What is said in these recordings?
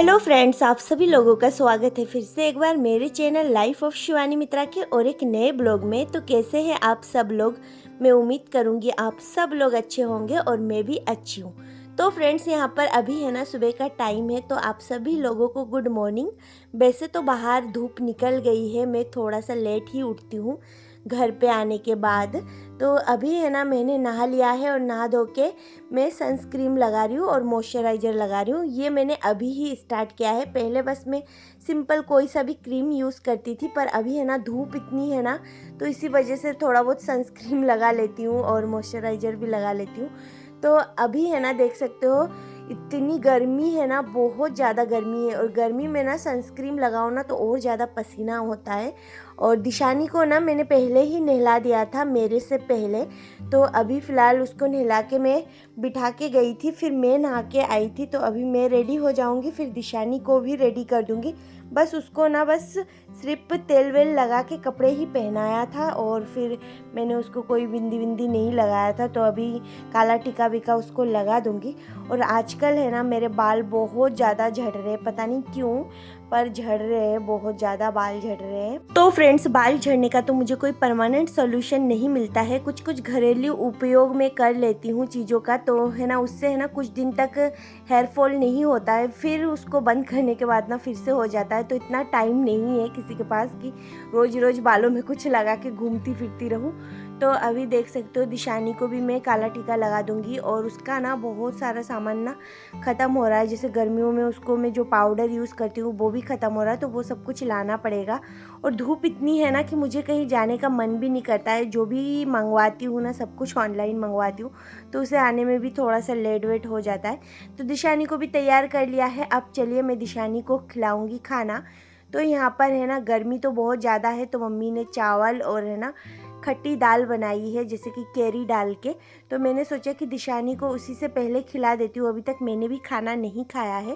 Hello friends, आप सभी लोगों का स्वागत है फिर से एक बार मेरे चैनल लाइफ ऑफ शिवानी मित्रा के और एक नए ब्लॉग में। तो कैसे हैं आप सब लोग? मैं उम्मीद करूंगी आप सब लोग अच्छे होंगे और मैं भी अच्छी हूँ। तो फ्रेंड्स, यहाँ पर अभी है ना सुबह का टाइम है, तो आप सभी लोगों को गुड मॉर्निंग। वैसे तो बाहर धूप निकल गई है, मैं थोड़ा सा लेट ही उठती हूँ घर पे आने के बाद। तो अभी है ना मैंने नहा लिया है और नहा धो के मैं सनस्क्रीन लगा रही हूँ और मॉइस्चराइज़र लगा रही हूँ। ये मैंने अभी ही स्टार्ट किया है, पहले बस मैं सिंपल कोई सा भी क्रीम यूज़ करती थी, पर अभी है ना धूप इतनी है ना, तो इसी वजह से थोड़ा बहुत सनस्क्रीन लगा लेती हूँ और मॉइस्चराइज़र भी लगा लेती हूँ। तो अभी है ना देख सकते हो इतनी गर्मी है ना, बहुत ज़्यादा गर्मी है और गर्मी में ना सनस्क्रीन लगाओ ना तो और ज़्यादा पसीना होता है। और दिशानी को ना मैंने पहले ही नहला दिया था मेरे से पहले, तो अभी फ़िलहाल उसको नहला के मैं बिठा के गई थी, फिर मैं नहा के आई थी। तो अभी मैं रेडी हो जाऊंगी, फिर दिशानी को भी रेडी कर दूंगी। बस उसको ना बस सिर्फ तेल वेल लगा के कपड़े ही पहनाया था और फिर मैंने उसको कोई बिंदी विंदी नहीं लगाया था। तो अभी काला टीका विका उसको लगा दूंगी। और आजकल है ना मेरे बाल बहुत ज़्यादा झड़ रहे हैं, पता नहीं क्यों पर झड़ रहे हैं, बहुत ज़्यादा बाल झड़ रहे हैं। तो फ्रेंड्स, बाल झड़ने का तो मुझे कोई परमानेंट सोल्यूशन नहीं मिलता है, कुछ कुछ घरेलू उपयोग में कर लेती हूँ चीज़ों का, तो है ना उससे है ना कुछ दिन तक हेयर फॉल नहीं होता है, फिर उसको बंद करने के बाद ना फिर से हो जाता है। तो इतना टाइम नहीं है किसी के पास कि रोज़ रोज़ बालों में कुछ लगा के घूमती फिरती रहूँ। तो अभी देख सकते हो दिशानी को भी मैं काला टीका लगा दूंगी और उसका ना बहुत सारा सामान ना ख़त्म हो रहा है। जैसे गर्मियों में उसको मैं जो पाउडर यूज़ करती हूँ वो भी ख़त्म हो रहा है, तो वो सब कुछ लाना पड़ेगा। और धूप इतनी है ना कि मुझे कहीं जाने का मन भी नहीं करता है। जो भी मंगवाती हूँ ना सब कुछ ऑनलाइन मंगवाती हूँ, तो उसे आने में भी थोड़ा सा लेट वेट हो जाता है। तो दिशानी को भी तैयार कर लिया है, अब चलिए मैं दिशानी को खिलाऊँगी खाना। तो यहाँ पर है ना गर्मी तो बहुत ज़्यादा है, तो मम्मी ने चावल और है ना खट्टी दाल बनाई है, जैसे कि कैरी डाल के। तो मैंने सोचा कि दिशानी को उसी से पहले खिला देती हूँ, अभी तक मैंने भी खाना नहीं खाया है।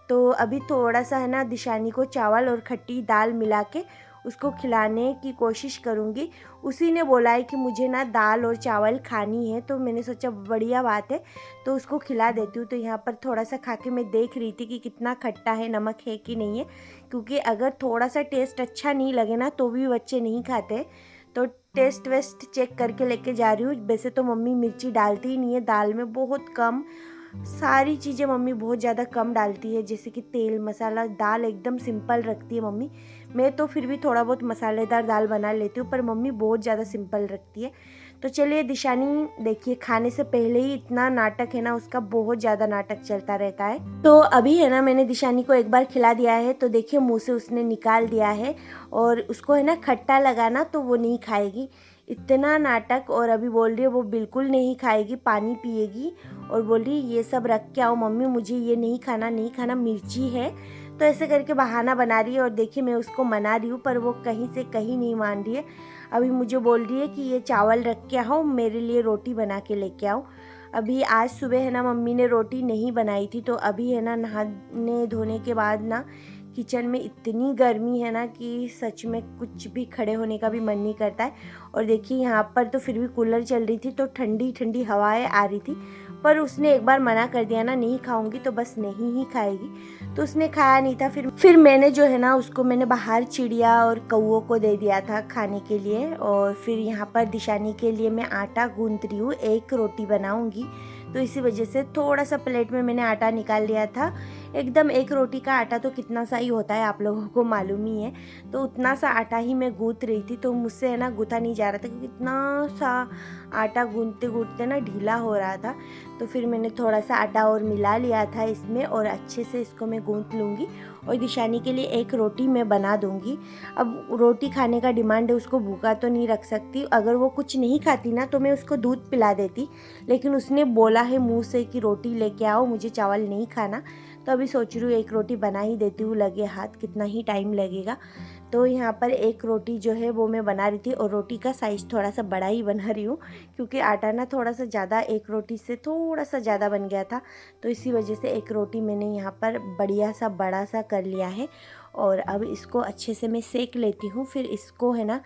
तो अभी थोड़ा सा है ना दिशानी को चावल और खट्टी दाल मिला के उसको खिलाने की कोशिश करूँगी। उसी ने बोला है कि मुझे ना दाल और चावल खानी है, तो मैंने सोचा बढ़िया बात है, तो उसको खिला देती हूँ। तो यहाँ पर थोड़ा सा खा के मैं देख रही थी कि कितना खट्टा है, नमक है कि नहीं है, क्योंकि अगर थोड़ा सा टेस्ट अच्छा नहीं लगे ना तो भी बच्चे नहीं खाते। तो टेस्ट वेस्ट चेक करके लेके जा रही हूँ। वैसे तो मम्मी मिर्ची डालती ही नहीं है दाल में, बहुत कम, सारी चीज़ें मम्मी बहुत ज़्यादा कम डालती है, जैसे कि तेल मसाला। दाल एकदम सिंपल रखती है मम्मी। मैं तो फिर भी थोड़ा बहुत मसालेदार दाल बना लेती हूँ, पर मम्मी बहुत ज़्यादा सिंपल रखती है। तो चलिए दिशानी देखिए खाने से पहले ही इतना नाटक है ना उसका, बहुत ज़्यादा नाटक चलता रहता है। तो अभी है ना मैंने दिशानी को एक बार खिला दिया है, तो देखिए मुँह से उसने निकाल दिया है और उसको है ना खट्टा लगाना तो वो नहीं खाएगी, इतना नाटक। और अभी बोल रही है वो बिल्कुल नहीं खाएगी, पानी पिएगी और बोल रही ये सब रख के आओ मम्मी, मुझे ये नहीं खाना, नहीं खाना, मिर्ची है। तो ऐसे करके बहाना बना रही है और देखिए मैं उसको मना रही हूँ, पर वो कहीं से कहीं नहीं मान रही है। अभी मुझे बोल रही है कि ये चावल रख के आओ, मेरे लिए रोटी बना के लेके आओ। अभी आज सुबह है ना मम्मी ने रोटी नहीं बनाई थी, तो अभी है ना नहाने धोने के बाद ना किचन में इतनी गर्मी है ना कि सच में कुछ भी खड़े होने का भी मन नहीं करता है। और देखिए यहाँ पर तो फिर भी कूलर चल रही थी तो ठंडी ठंडी हवाएं आ रही थी, पर उसने एक बार मना कर दिया ना नहीं खाऊंगी, तो बस नहीं ही खाएगी। तो उसने खाया नहीं था। फिर मैंने जो है ना उसको मैंने बाहर चिड़िया और कौओं को दे दिया था खाने के लिए। और फिर यहाँ पर दिशानी के लिए मैं आटा गूंथ रही हूँ, एक रोटी बनाऊंगी, तो इसी वजह से थोड़ा सा प्लेट में मैंने आटा निकाल लिया था। एकदम एक रोटी का आटा तो कितना सा ही होता है, आप लोगों को मालूम ही है। तो उतना सा आटा ही मैं गूंथ रही थी, तो मुझसे है ना गूंथा नहीं जा रहा था, क्योंकि इतना सा आटा गूंथते गूंथते ना ढीला हो रहा था। तो फिर मैंने थोड़ा सा आटा और मिला लिया था इसमें, और अच्छे से इसको मैं गूंथ लूँगी और दिशानी के लिए एक रोटी मैं बना दूँगी। अब रोटी खाने का डिमांड है, उसको भूखा तो नहीं रख सकती। अगर वो कुछ नहीं खाती ना तो मैं उसको दूध पिला देती, लेकिन उसने बोला है मुँह से कि रोटी लेके आओ, मुझे चावल नहीं खाना। तो अभी सोच रही हूँ एक रोटी बना ही देती हूँ, लगे हाथ, कितना ही टाइम लगेगा। तो यहाँ पर एक रोटी जो है वो मैं बना रही थी, और रोटी का साइज़ थोड़ा सा बड़ा ही बना रही हूँ, क्योंकि आटा ना थोड़ा सा ज़्यादा, एक रोटी से थोड़ा सा ज़्यादा बन गया था। तो इसी वजह से एक रोटी मैंने यहाँ पर बढ़िया सा बड़ा सा कर लिया है। और अब इसको अच्छे से मैं सेक लेती हूँ, फिर इसको है ना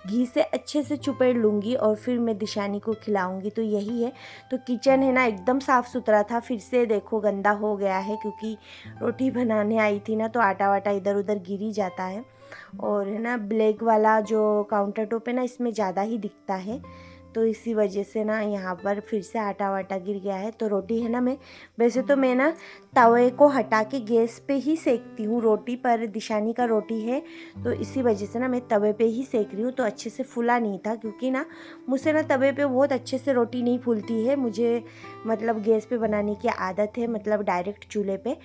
घी से अच्छे से चुपेड़ लूँगी और फिर मैं दिशानी को खिलाऊँगी। तो यही है। तो किचन है ना एकदम साफ़ सुथरा था, फिर से देखो गंदा हो गया है क्योंकि रोटी बनाने आई थी ना तो आटा वाटा इधर उधर गिर ही जाता है। और है ना ब्लैक वाला जो काउंटर टॉप है ना इसमें ज़्यादा ही दिखता है, तो इसी वजह से ना यहाँ पर फिर से आटा वाटा गिर गया है। तो रोटी है ना वैसे तो मैं ना तवे को हटा के गैस पे ही सेकती हूँ रोटी, पर दिशानी का रोटी है तो इसी वजह से ना मैं तवे पे ही सेक रही हूँ। तो अच्छे से फूला नहीं था क्योंकि ना मुझसे ना तवे पे बहुत अच्छे से रोटी नहीं फूलती है, मुझे मतलब गैस पे बनाने की आदत है, मतलब डायरेक्ट चूल्हे पे।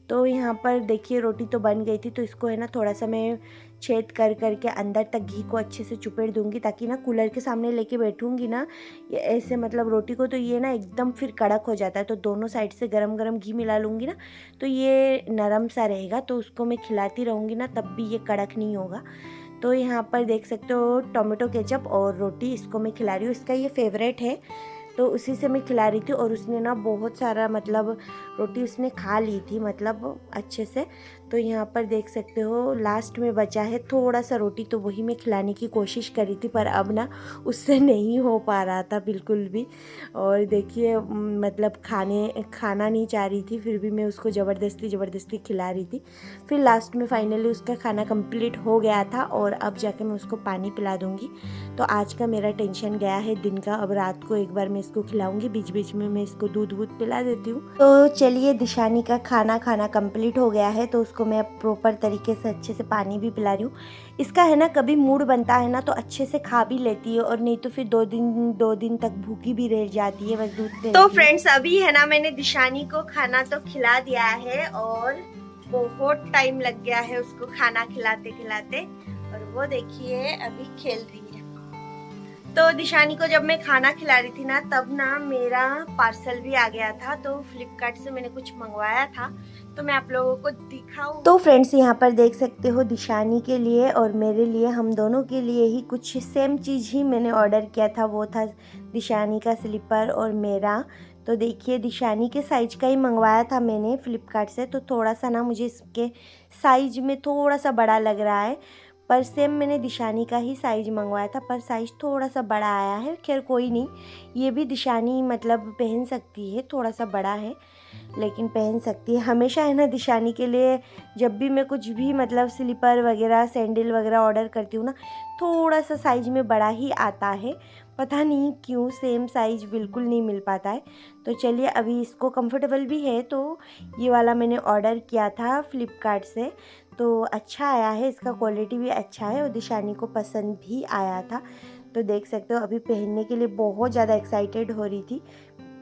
तो यहाँ पर देखिए रोटी तो बन गई थी, तो इसको है ना थोड़ा सा मैं छेद कर करके अंदर तक घी को अच्छे से चुपेड़ दूंगी ताकि ना कूलर के सामने लेके बैठूंगी ना ये ऐसे मतलब रोटी को, तो ये ना एकदम फिर कड़क हो जाता है। तो दोनों साइड से गरम गरम घी मिला लूँगी ना तो ये नरम सा रहेगा, तो उसको मैं खिलाती रहूँगी ना तब भी ये कड़क नहीं होगा। तो यहाँ पर देख सकते हो टोमेटो केचप और रोटी इसको मैं खिला रही हूँ, इसका ये फेवरेट है तो उसी से मैं खिला रही थी। और उसने ना बहुत सारा मतलब रोटी उसने खा ली थी मतलब अच्छे से। तो यहाँ पर देख सकते हो लास्ट में बचा है थोड़ा सा रोटी, तो वही मैं खिलाने की कोशिश करी थी पर अब ना उससे नहीं हो पा रहा था बिल्कुल भी। और देखिए मतलब खाना नहीं चाह रही थी, फिर भी मैं उसको ज़बरदस्ती खिला रही थी। फिर लास्ट में फाइनली उसका खाना कंप्लीट हो गया था और अब जाके मैं उसको पानी पिला दूँगी। तो आज का मेरा टेंशन गया है दिन का। अब रात को एक बार मैं इसको खिलाऊंगी, बीच बीच में मैं इसको दूध पिला देती हूँ। तो चलिए दिशानी का खाना कंप्लीट हो गया है, तो उसको मैं प्रॉपर तरीके से अच्छे से पानी भी पिला रही हूँ। इसका है ना कभी मूड बनता है ना तो अच्छे से खा भी लेती है, और नहीं तो फिर दो दिन तक भूखी भी रह जाती है बस दूध। तो फ्रेंड्स अभी है ना मैंने दिशानी को खाना तो खिला दिया है और बहुत टाइम लग गया है उसको खाना खिलाते खिलाते, और वो देखिए अभी खेल रही है। तो दिशानी को जब मैं खाना खिला रही थी ना तब ना मेरा पार्सल भी आ गया था, तो फ्लिपकार्ट से मैंने कुछ मंगवाया था तो मैं आप लोगों को दिखाऊं। तो फ्रेंड्स यहाँ पर देख सकते हो दिशानी के लिए और मेरे लिए, हम दोनों के लिए ही कुछ सेम चीज़ ही मैंने ऑर्डर किया था। वो था दिशानी का स्लीपर और मेरा। तो देखिए दिशानी के साइज का ही मंगवाया था मैंने फ़्लिपकार्ट से, तो थोड़ा सा ना मुझे इसके साइज में थोड़ा सा बड़ा लग रहा है, पर सेम मैंने दिशानी का ही साइज़ मंगवाया था पर साइज़ थोड़ा सा बड़ा आया है। खैर कोई नहीं, ये भी दिशानी मतलब पहन सकती है, थोड़ा सा बड़ा है लेकिन पहन सकती है। हमेशा है ना दिशानी के लिए जब भी मैं कुछ भी मतलब स्लीपर वगैरह सैंडल वगैरह ऑर्डर करती हूँ ना थोड़ा सा साइज़ में बड़ा ही आता है, पता नहीं क्यों सेम साइज़ बिल्कुल नहीं मिल पाता है। तो चलिए अभी इसको कंफर्टेबल भी है, तो ये वाला मैंने ऑर्डर किया था फ्लिपकार्ट से, तो अच्छा आया है, इसका क्वालिटी भी अच्छा है और दिशानी को पसंद भी आया था। तो देख सकते हो अभी पहनने के लिए बहुत ज़्यादा एक्साइटेड हो रही थी।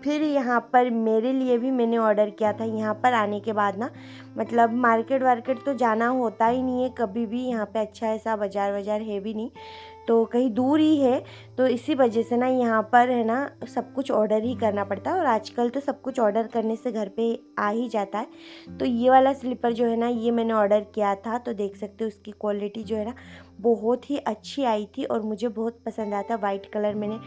फिर यहाँ पर मेरे लिए भी मैंने ऑर्डर किया था। यहाँ पर आने के बाद ना मतलब मार्केट तो जाना होता ही नहीं है कभी भी, यहाँ पे अच्छा ऐसा बाज़ार है भी नहीं, तो कहीं दूर ही है, तो इसी वजह से ना यहाँ पर है ना सब कुछ ऑर्डर ही करना पड़ता है, और आजकल तो सब कुछ ऑर्डर करने से घर पे आ ही जाता है। तो ये वाला स्लीपर जो है ना ये मैंने ऑर्डर किया था, तो देख सकते हो उसकी क्वालिटी जो है ना बहुत ही अच्छी आई थी और मुझे बहुत पसंद आया था। वाइट कलर मैंने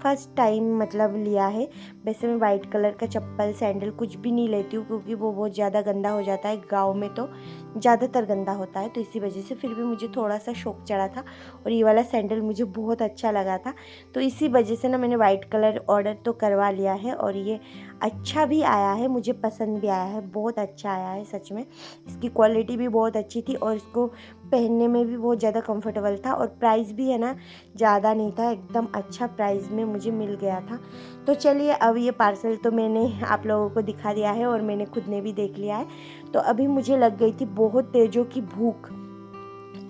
फर्स्ट टाइम मतलब लिया है। वैसे मैं वाइट कलर का चप्पल सैंडल कुछ भी नहीं लेती हूँ क्योंकि वो बहुत ज़्यादा गंदा हो जाता है, गाँव में तो ज़्यादातर गंदा होता है, तो इसी वजह से फिर भी मुझे थोड़ा सा शौक चढ़ा था और ये वाला सैंडल मुझे बहुत अच्छा लगा था, तो इसी वजह से ना मैंने वाइट कलर ऑर्डर तो करवा लिया है। और ये अच्छा भी आया है, मुझे पसंद भी आया है, बहुत अच्छा आया है सच में। इसकी क्वालिटी भी बहुत अच्छी थी और इसको पहनने में भी बहुत ज़्यादा कंफर्टेबल था, और प्राइस भी है ना ज़्यादा नहीं था, एकदम अच्छा प्राइस में मुझे मिल गया था। तो चलिए अब ये पार्सल तो मैंने आप लोगों को दिखा दिया है और मैंने खुद ने भी देख लिया है। तो अभी मुझे लग गई थी बहुत तेज़ों की भूख,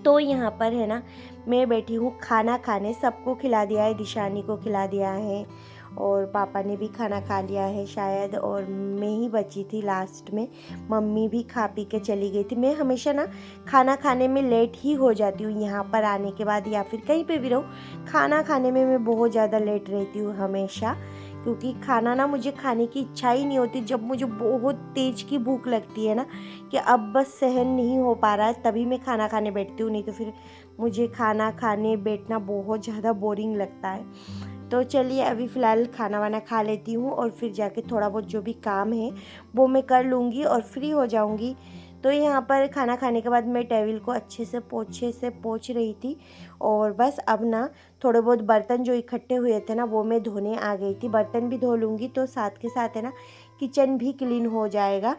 तो यहाँ पर है ना मैं बैठी हूँ खाना खाने, सबको खिला दिया है, दिशानी को खिला दिया है और पापा ने भी खाना खा लिया है शायद, और मैं ही बची थी लास्ट में, मम्मी भी खा पी के चली गई थी। मैं हमेशा ना खाना खाने में लेट ही हो जाती हूँ, यहाँ पर आने के बाद या फिर कहीं पे भी रहूँ, खाना खाने में मैं बहुत ज़्यादा लेट रहती हूँ हमेशा, क्योंकि खाना ना मुझे खाने की इच्छा ही नहीं होती। जब मुझे बहुत तेज़ की भूख लगती है ना कि अब बस सहन नहीं हो पा रहा है, तभी मैं खाना खाने बैठती हूँ, नहीं तो फिर मुझे खाना खाने बैठना बहुत ज़्यादा बोरिंग लगता है। तो चलिए अभी फ़िलहाल खाना वाना खा लेती हूँ और फिर जाके थोड़ा बहुत जो भी काम है वो मैं कर लूँगी और फ्री हो जाऊँगी। तो यहाँ पर खाना खाने के बाद मैं टेबल को अच्छे से पोछे से पोंछ रही थी और बस अब ना थोड़े बहुत बर्तन जो इकट्ठे हुए थे ना वो मैं धोने आ गई थी। बर्तन भी धो लूँगी तो साथ के साथ है ना किचन भी क्लीन हो जाएगा,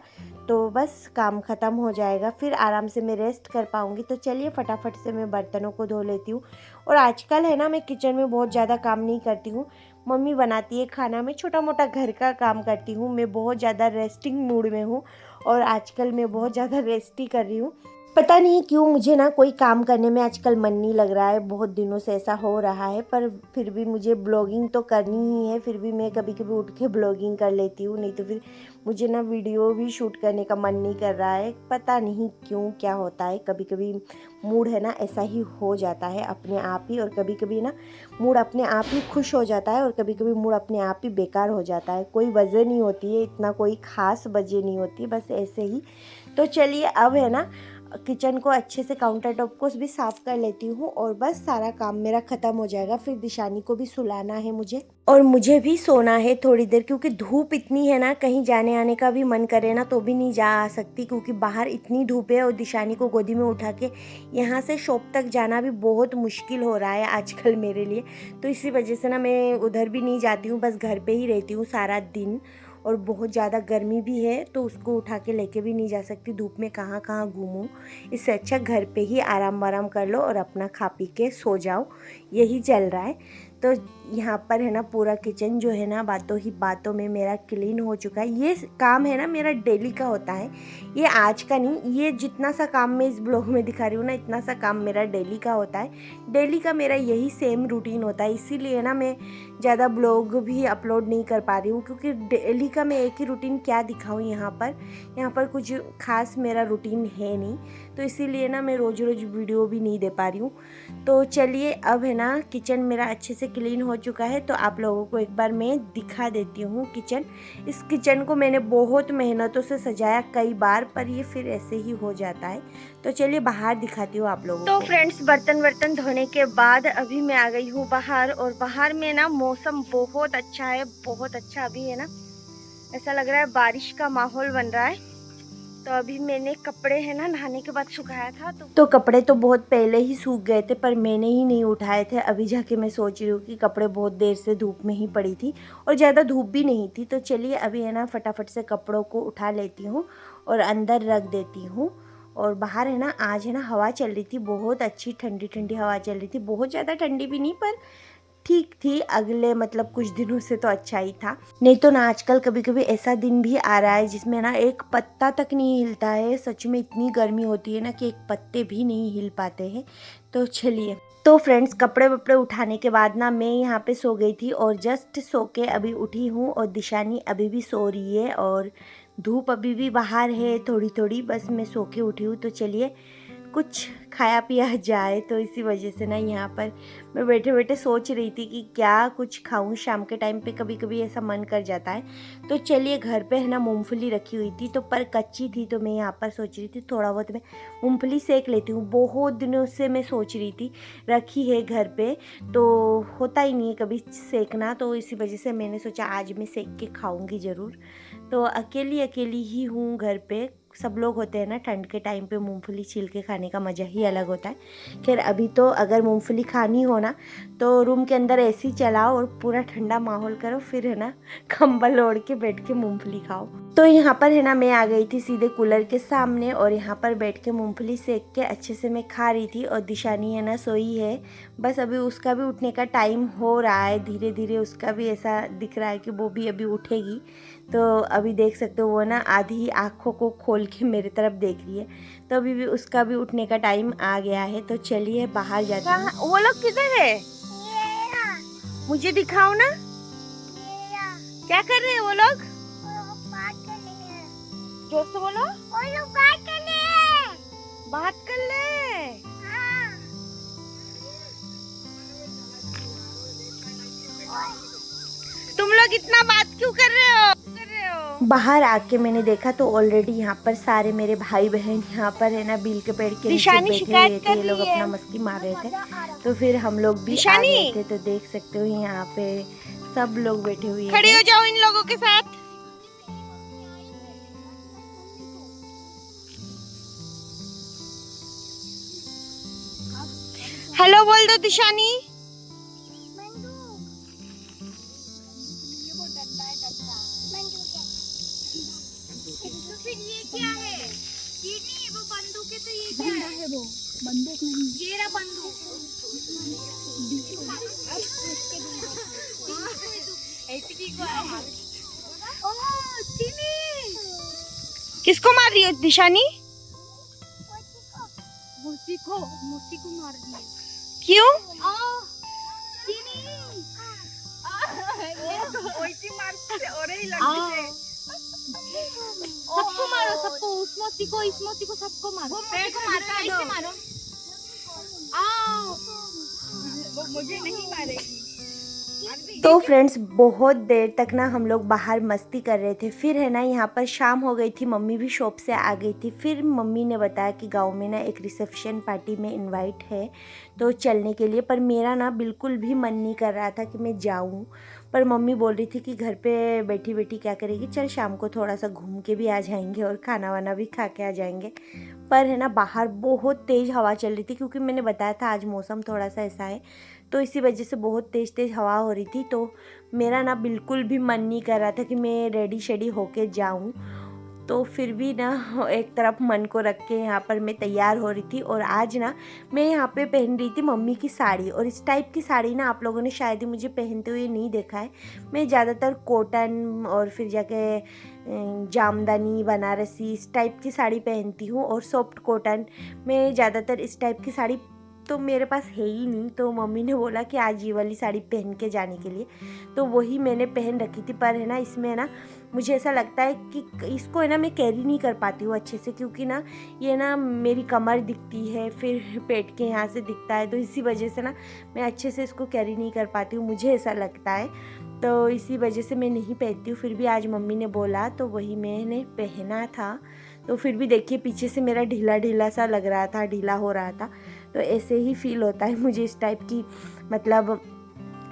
तो बस काम ख़त्म हो जाएगा, फिर आराम से मैं रेस्ट कर पाऊँगी। तो चलिए फटाफट से मैं बर्तनों को धो लेती हूँ। और आजकल है ना मैं किचन में बहुत ज़्यादा काम नहीं करती हूँ, मम्मी बनाती है खाना, मैं छोटा मोटा घर का काम करती हूँ। मैं बहुत ज़्यादा रेस्टिंग मूड में हूँ और आजकल मैं बहुत ज़्यादा रेस्ट ही कर रही हूँ। पता नहीं क्यों मुझे ना कोई काम करने में आजकल मन नहीं लग रहा है, बहुत दिनों से ऐसा हो रहा है। पर फिर भी मुझे ब्लॉगिंग तो करनी ही है, फिर भी मैं कभी कभी उठ के ब्लॉगिंग कर लेती हूँ, नहीं तो फिर मुझे ना वीडियो भी शूट करने का मन नहीं कर रहा है। पता नहीं क्यों क्या होता है, कभी कभी मूड है ना ऐसा ही हो जाता है अपने आप ही, और कभी कभी ना मूड अपने आप ही खुश हो जाता है और कभी कभी मूड अपने आप ही बेकार हो जाता है। कोई वजह नहीं होती है, इतना कोई ख़ास वजह नहीं होती, बस ऐसे ही। तो चलिए अब है ना किचन को अच्छे से काउंटर टॉप को भी साफ़ कर लेती हूँ और बस सारा काम मेरा ख़त्म हो जाएगा। फिर दिशानी को भी सुलाना है मुझे और मुझे भी सोना है थोड़ी देर, क्योंकि धूप इतनी है ना, कहीं जाने आने का भी मन करे ना तो भी नहीं जा आ सकती, क्योंकि बाहर इतनी धूप है। और दिशानी को गोदी में उठा के यहाँ से शॉप तक जाना भी बहुत मुश्किल हो रहा है आजकल मेरे लिए। तो इसी वजह से ना मैं उधर भी नहीं जाती हूँ, बस घर पे ही रहती हूँ सारा दिन। और बहुत ज़्यादा गर्मी भी है तो उसको उठा के लेके भी नहीं जा सकती, धूप में कहाँ कहाँ घूमूं। इससे अच्छा घर पे ही आराम वाराम कर लो और अपना खा पी के सो जाओ, यही चल रहा है। तो यहाँ पर है ना पूरा किचन जो है ना बातों ही बातों में मेरा क्लीन हो चुका है। ये काम है ना मेरा डेली का होता है, ये आज का नहीं। ये जितना सा काम मैं इस ब्लॉग में दिखा रही हूँ ना, इतना सा काम मेरा डेली का होता है। डेली का मेरा यही सेम रूटीन होता है, इसीलिए ना मैं ज़्यादा ब्लॉग भी अपलोड नहीं कर पा रही हूँ, क्योंकि डेली का मैं एक ही रूटीन क्या दिखाऊँ यहाँ पर कुछ खास मेरा रूटीन है नहीं, तो इसीलिए ना मैं रोज़ रोज़ वीडियो भी नहीं दे पा रही हूँ। तो चलिए अब है ना किचन मेरा अच्छे से क्लीन हो चुका है, तो आप लोगों को एक बार मैं दिखा देती हूँ किचन। इस किचन को मैंने बहुत मेहनतों से सजाया कई बार, पर ये फिर ऐसे ही हो जाता है। तो चलिए बाहर दिखाती हूँ आप लोगों को। तो फ्रेंड्स बर्तन धोने के बाद अभी मैं आ गई हूँ बाहर, और बाहर में ना मौसम बहुत अच्छा है, बहुत अच्छा। अभी है ना ऐसा लग रहा है बारिश का माहौल बन रहा है। तो अभी मैंने कपड़े है ना नहाने के बाद सुखाया था, तो कपड़े तो बहुत पहले ही सूख गए थे, पर मैंने ही नहीं उठाए थे। अभी जाके मैं सोच रही हूँ कि कपड़े बहुत देर से धूप में ही पड़ी थी और ज़्यादा धूप भी नहीं थी। तो चलिए अभी है ना फटाफट से कपड़ों को उठा लेती हूँ और अंदर रख देती हूँ। और बाहर है ना आज है ना हवा चल रही थी, बहुत अच्छी ठंडी ठंडी हवा चल रही थी, बहुत ज़्यादा ठंडी भी नहीं पर ठीक थी। अगले मतलब कुछ दिनों से तो अच्छा ही था, नहीं तो ना आजकल कभी कभी ऐसा दिन भी आ रहा है जिसमें ना एक पत्ता तक नहीं हिलता है। सच में इतनी गर्मी होती है ना कि एक पत्ते भी नहीं हिल पाते हैं। तो चलिए, तो फ्रेंड्स कपड़े वपड़े उठाने के बाद ना मैं यहाँ पे सो गई थी और जस्ट सो के अभी उठी हूँ, और दिशानी अभी भी सो रही है और धूप अभी भी बाहर है थोड़ी थोड़ी, बस मैं सो के उठी हूँ। तो चलिए कुछ खाया पिया जाए, तो इसी वजह से ना यहाँ पर मैं बैठे बैठे सोच रही थी कि क्या कुछ खाऊं। शाम के टाइम पे कभी कभी ऐसा मन कर जाता है। तो चलिए घर पे है ना मूंगफली रखी हुई थी, तो पर कच्ची थी, तो मैं यहाँ पर सोच रही थी थोड़ा बहुत मैं मूंगफली सेक लेती हूँ। बहुत दिनों से मैं सोच रही थी, रखी है घर पे तो होता ही नहीं है कभी सेकना, तो इसी वजह से मैंने सोचा आज मैं सेक के खाऊँगी ज़रूर। तो अकेली ही हूँ घर पे, सब लोग होते हैं ना ठंड के टाइम पे मूंगफली छील के खाने का मज़ा ही अलग होता है। खैर अभी तो अगर मूंगफली खानी हो ना तो रूम के अंदर एसी चलाओ और पूरा ठंडा माहौल करो, फिर है ना कंबल ओढ़ के बैठ के मूंगफली खाओ। तो यहाँ पर है ना मैं आ गई थी सीधे कूलर के सामने, और यहाँ पर बैठ के मूंगफली सेक के अच्छे से मैं खा रही थी। और दिशानी है ना सोई है, बस अभी उसका भी उठने का टाइम हो रहा है, धीरे धीरे उसका भी ऐसा दिख रहा है कि वो भी अभी उठेगी। तो अभी देख सकते हो वो ना आधी आँखों को खोल के मेरे तरफ देख रही है, तो अभी भी उसका भी उठने का टाइम आ गया है। तो चलिए बाहर जाते हैं। वो लोग किधर है? मुझे दिखाओ ना, क्या कर रहे हैं वो लोग? जोर से बोलो। वो लोग बात कर ले। तुम लोग इतना बात क्यों कर रहे हो? बाहर आके मैंने देखा तो ऑलरेडी यहाँ पर सारे मेरे भाई बहन यहाँ पर है ना बील के पेड़ के नीचे बैठे हुए थे, ये लोग अपना मस्ती मार रहे थे। तो फिर हम लोग भी आ गए थे, तो देख सकते हो यहाँ पे सब लोग बैठे हुए हैं। खड़े हो जाओ इन लोगों के साथ। हेलो बोल दो दिशानी। तो फिर ये क्या है? ये नहीं, वो बंदूक है, तो ये क्या है? वो बंदूक नहीं, ये रहा बंदूक। किसको मार रही हो दिशानी? मोसी को मार दिया। क्यों? सबको मारो, सबको, उस मोसी को, इस मोसी को, सबको मारो। पेड़ को मारो, ऐसे मारो। वो मुझे नहीं मारेगी। तो फ्रेंड्स बहुत देर तक ना हम लोग बाहर मस्ती कर रहे थे। फिर है ना यहाँ पर शाम हो गई थी, मम्मी भी शॉप से आ गई थी। फिर मम्मी ने बताया कि गांव में ना एक रिसेप्शन पार्टी में इनवाइट है तो चलने के लिए। पर मेरा ना बिल्कुल भी मन नहीं कर रहा था कि मैं जाऊँ। पर मम्मी बोल रही थी कि घर पे बैठी बैठी क्या करेगी, चल शाम को थोड़ा सा घूम के भी आ जाएंगे और खाना वाना भी खा के आ जाएंगे। पर है ना बाहर बहुत तेज़ हवा चल रही थी, क्योंकि मैंने बताया था आज मौसम थोड़ा सा ऐसा है, तो इसी वजह से बहुत तेज़ तेज़ हवा हो रही थी। तो मेरा ना बिल्कुल भी मन नहीं कर रहा था कि मैं रेडी शेडी होके जाऊं। तो फिर भी ना एक तरफ मन को रख के यहाँ पर मैं तैयार हो रही थी। और आज ना मैं यहाँ पे पहन रही थी मम्मी की साड़ी, और इस टाइप की साड़ी ना आप लोगों ने शायद ही मुझे पहनते हुए नहीं देखा है। मैं ज़्यादातर कॉटन और फिर जाके जामदानी बनारसी इस टाइप की साड़ी पहनती हूँ, और सॉफ्ट कॉटन में ज़्यादातर इस टाइप की साड़ी तो मेरे पास है ही नहीं। तो मम्मी ने बोला कि आज ये वाली साड़ी पहन के जाने के लिए, तो वही मैंने पहन रखी थी। पर है ना इसमें ना मुझे ऐसा लगता है कि इसको है ना मैं कैरी नहीं कर पाती हूँ अच्छे से, क्योंकि ना ये ना मेरी कमर दिखती है, फिर पेट के यहाँ से दिखता है, तो इसी वजह से ना मैं अच्छे से इसको कैरी नहीं कर पाती हूँ, मुझे ऐसा लगता है। तो इसी वजह से मैं नहीं पहनती हूँ। फिर भी आज मम्मी ने बोला तो वही मैंने पहना था। तो फिर भी देखिए पीछे से मेरा ढीला ढीला सा लग रहा था, ढीला हो रहा था। तो ऐसे ही फील होता है मुझे इस टाइप की मतलब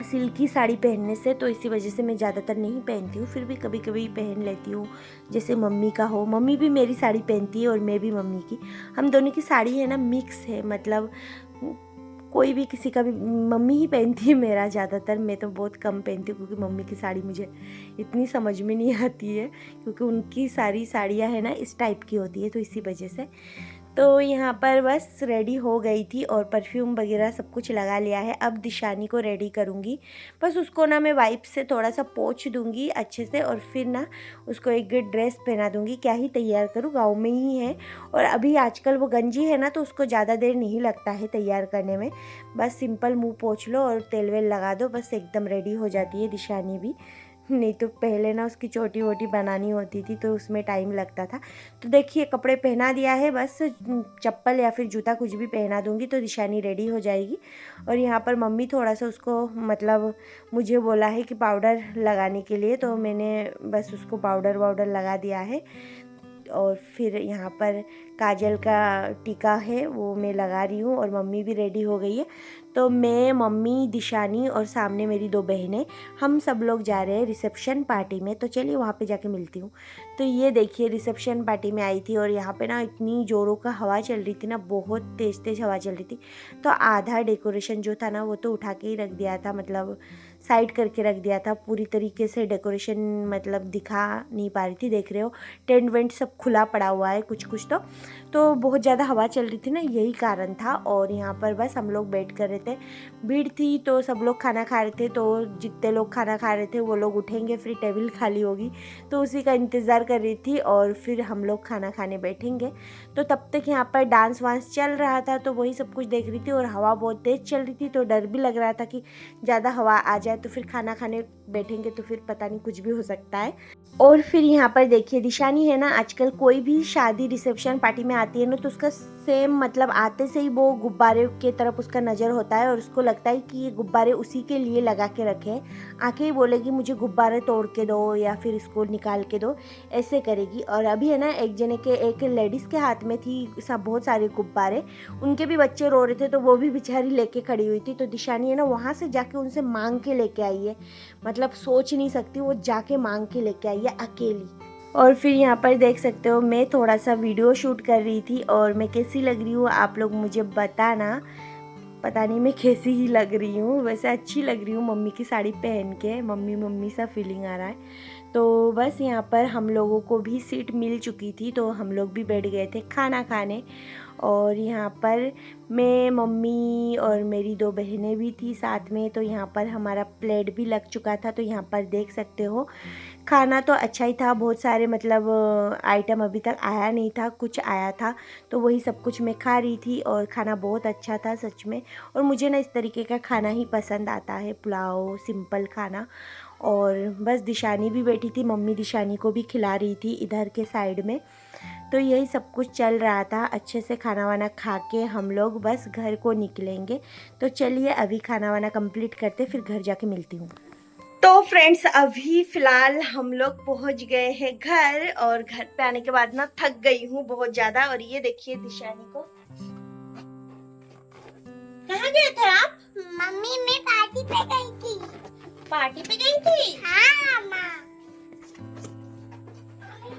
सिल्की साड़ी पहनने से। तो इसी वजह से मैं ज़्यादातर नहीं पहनती हूँ, फिर भी कभी कभी पहन लेती हूँ। जैसे मम्मी का हो, मम्मी भी मेरी साड़ी पहनती है और मैं भी मम्मी की, हम दोनों की साड़ी है ना मिक्स है। मतलब कोई भी किसी का भी, मम्मी ही पहनती है मेरा ज़्यादातर, मैं तो बहुत कम पहनती हूँ, क्योंकि मम्मी की साड़ी मुझे इतनी समझ में नहीं आती है, क्योंकि उनकी सारी साड़ियाँ है ना इस टाइप की होती है, तो इसी वजह से। तो यहाँ पर बस रेडी हो गई थी और परफ्यूम वगैरह सब कुछ लगा लिया है। अब दिशानी को रेडी करूँगी, बस उसको ना मैं वाइप से थोड़ा सा पोंछ दूँगी अच्छे से, और फिर ना उसको एक ड्रेस पहना दूँगी। क्या ही तैयार करूँ, गाँव में ही है। और अभी आजकल वो गंजी है ना, तो उसको ज़्यादा देर नहीं लगता है तैयार करने में, बस सिंपल मुँह पोंछ लो और तेल वेल लगा दो, बस एकदम रेडी हो जाती है दिशानी भी। नहीं तो पहले ना उसकी चोटी वोटी बनानी होती थी, तो उसमें टाइम लगता था। तो देखिए कपड़े पहना दिया है, बस चप्पल या फिर जूता कुछ भी पहना दूंगी तो दिशानी रेडी हो जाएगी। और यहाँ पर मम्मी थोड़ा सा उसको मतलब मुझे बोला है कि पाउडर लगाने के लिए, तो मैंने बस उसको पाउडर वाउडर लगा दिया है। और फिर यहाँ पर काजल का टीका है वो मैं लगा रही हूँ, और मम्मी भी रेडी हो गई है। तो मैं, मम्मी, दिशानी और सामने मेरी 2 बहनें, हम सब लोग जा रहे हैं रिसेप्शन पार्टी में। तो चलिए वहाँ पे जाके मिलती हूँ। तो ये देखिए रिसेप्शन पार्टी में आई थी, और यहाँ पे ना इतनी ज़ोरों का हवा चल रही थी ना, बहुत तेज़ तेज़ हवा चल रही थी। तो आधा डेकोरेशन जो था ना वो तो उठा के ही रख दिया था, मतलब साइड करके रख दिया था। पूरी तरीके से डेकोरेशन मतलब दिखा नहीं पा रही थी, देख रहे हो टेंट वेंट सब खुला पड़ा हुआ है कुछ कुछ। तो बहुत ज़्यादा हवा चल रही थी ना, यही कारण था। और यहाँ पर बस हम लोग वेट कर रहे थे, भीड़ थी तो सब लोग खाना खा रहे थे, तो जितने लोग खाना खा रहे थे वो लोग उठेंगे, फिर टेबल खाली होगी, तो उसी का इंतज़ार कर रही थी। और फिर हम लोग खाना खाने बैठेंगे। तो तब तक यहाँ पर डांस वांस चल रहा था, तो वही सब कुछ देख रही थी। और हवा बहुत तेज़ चल रही थी, तो डर भी लग रहा था कि ज़्यादा हवा आ जाए तो फिर खाना खाने बैठेंगे तो फिर पता नहीं कुछ भी हो सकता है। और फिर यहाँ पर देखिए दिशानी है ना, आजकल कोई भी शादी रिसेप्शन पार्टी में आती है ना, तो उसका सेम मतलब आते से ही वो गुब्बारे की तरफ उसका नज़र होता है, और उसको लगता है कि ये गुब्बारे उसी के लिए लगा के रखे। आके ही बोलेगी मुझे गुब्बारे तोड़ के दो या फिर इसको निकाल के दो, ऐसे करेगी। और अभी है ना एक जने के, एक लेडीज़ के हाथ में थी सब बहुत सारे गुब्बारे, उनके भी बच्चे रो रहे थे, तो वो भी बेचारी लेके खड़ी हुई थी। तो दिशानी है ना वहाँ से जाके उनसे मांग के लेके आई है, मतलब सोच नहीं सकती, वो जाके मांग के लेके आई है अकेली। और फिर यहाँ पर देख सकते हो मैं थोड़ा सा वीडियो शूट कर रही थी, और मैं कैसी लग रही हूँ आप लोग मुझे बताना। पता नहीं मैं कैसी ही लग रही हूँ, वैसे अच्छी लग रही हूँ मम्मी की साड़ी पहन के, मम्मी मम्मी सा फीलिंग आ रहा है। तो बस यहाँ पर हम लोगों को भी सीट मिल चुकी थी, तो हम लोग भी बैठ गए थे खाना खाने। और यहाँ पर मैं, मम्मी और मेरी 2 बहनें भी थी साथ में। तो यहाँ पर हमारा प्लेट भी लग चुका था, तो यहाँ पर देख सकते हो खाना तो अच्छा ही था। बहुत सारे मतलब आइटम अभी तक आया नहीं था, कुछ आया था, तो वही सब कुछ मैं खा रही थी। और खाना बहुत अच्छा था सच में। और मुझे ना इस तरीके का खाना ही पसंद आता है, पुलाव, सिंपल खाना। और बस दिशानी भी बैठी थी, मम्मी दिशानी को भी खिला रही थी इधर के साइड में। तो यही सब कुछ चल रहा था। अच्छे से खाना वाना खा के हम लोग बस घर को निकलेंगे। तो चलिए अभी खाना वाना कंप्लीट करते, फिर घर जाके मिलती हूँ। तो फ्रेंड्स अभी फ़िलहाल हम लोग पहुँच गए हैं घर। और घर पे आने के बाद ना थक गई हूँ बहुत ज़्यादा। और ये देखिए दिशानी को। कहाँ गए थे आप? मम्मी मैं पार्टी पे गई थी। पार्टी पे गई थी? हाँ माँ।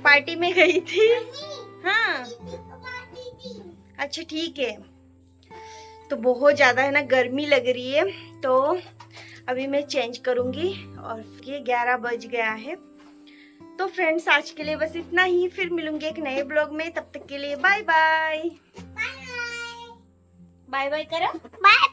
पार्टी में गई थी? हाँ दीदी को पार्टी थी। अच्छा ठीक है। तो बहुत ज़्यादा है ना गर्मी लग रही है, तो अभी मैं चेंज करूँगी। और ये 11 बज गया है। तो फ्रेंड्स आज के लिए बस इतना ही, फिर मिलूंगी एक नए ब्लॉग में। तब तक के लिए bye bye. Bye bye. Bye bye करो। बाय